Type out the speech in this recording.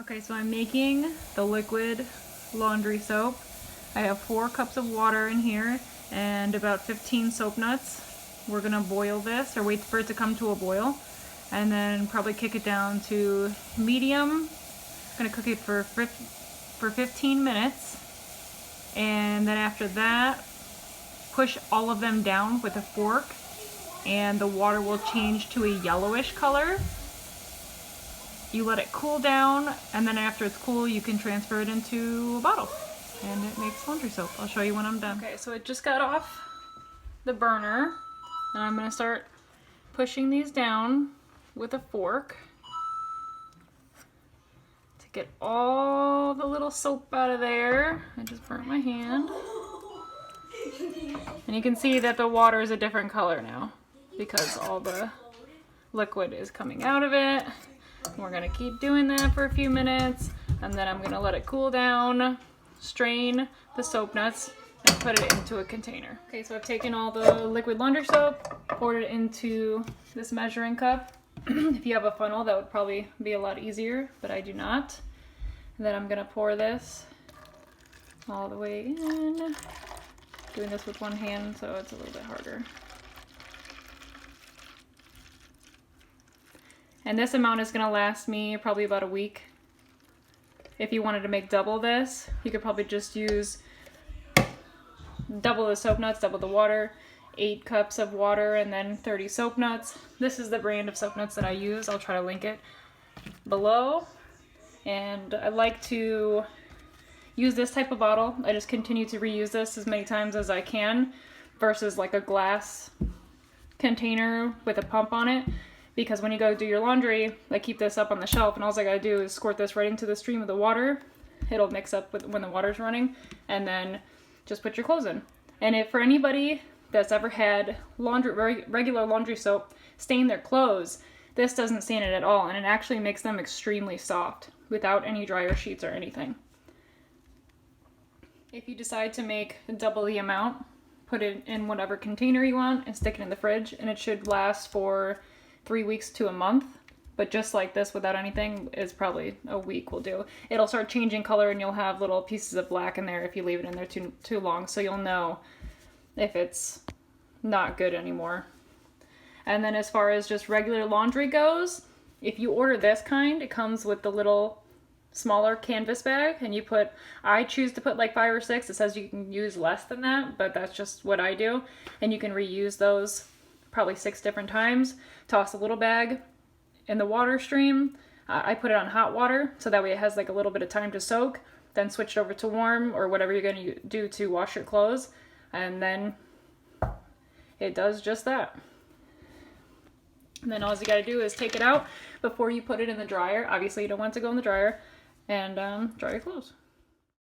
Okay, so I'm making the liquid laundry soap. I have 4 cups of water in here and about 15 soap nuts. We're gonna boil this or wait for it to come to a boil and then probably kick it down to medium. I'm gonna cook it for 15 minutes, and then after that push all of them down with a fork and the water will change to a yellowish color. You let it cool down, and then after it's cool, you can transfer it into a bottle, and it makes laundry soap. I'll show you when I'm done. Okay, so it just got off the burner, and I'm gonna start pushing these down with a fork to get all the little soap out of there. I just burnt my hand. And you can see that the water is a different color now because all the liquid is coming out of it. We're gonna keep doing that for a few minutes, and then I'm gonna let it cool down, strain the soap nuts, and put it into a container. Okay, so I've taken all the liquid laundry soap, poured it into this measuring cup. If you have a funnel, that would probably be a lot easier, but I do not. And then I'm gonna pour this all the way in. Doing this with one hand, so it's a little bit harder. And this amount is gonna last me probably about a week. If you wanted to make double this, you could probably just use double the soap nuts, double the water, 8 cups of water, and then 30 soap nuts. This is the brand of soap nuts that I use. I'll try to link it below. And I like to use this type of bottle. I just continue to reuse this as many times as I can versus like a glass container with a pump on it. Because when you go do your laundry, I keep this up on the shelf, and all I gotta do is squirt this right into the stream of the water. It'll mix up with when the water's running, and then just put your clothes in. And if for anybody that's ever had regular laundry soap stain their clothes, this doesn't stain it at all, and it actually makes them extremely soft without any dryer sheets or anything. If you decide to make double the amount, put it in whatever container you want and stick it in the fridge, and it should last for 3 weeks to a month. But just like this without anything is probably a week will do. It'll start changing color and you'll have little pieces of black in there if you leave it in there too long, so you'll know if it's not good anymore. And then as far as just regular laundry goes, if you order this kind, it comes with the little smaller canvas bag, and I choose to put like 5 or 6. It says you can use less than that, but that's just what I do. And you can reuse those probably 6 different times. Toss a little bag in the water stream. I put it on hot water so that way it has like a little bit of time to soak, then switch it over to warm or whatever you're going to do to wash your clothes, and then it does just that. And then all you got to do is take it out before you put it in the dryer. Obviously you don't want it to go in the dryer, and dry your clothes.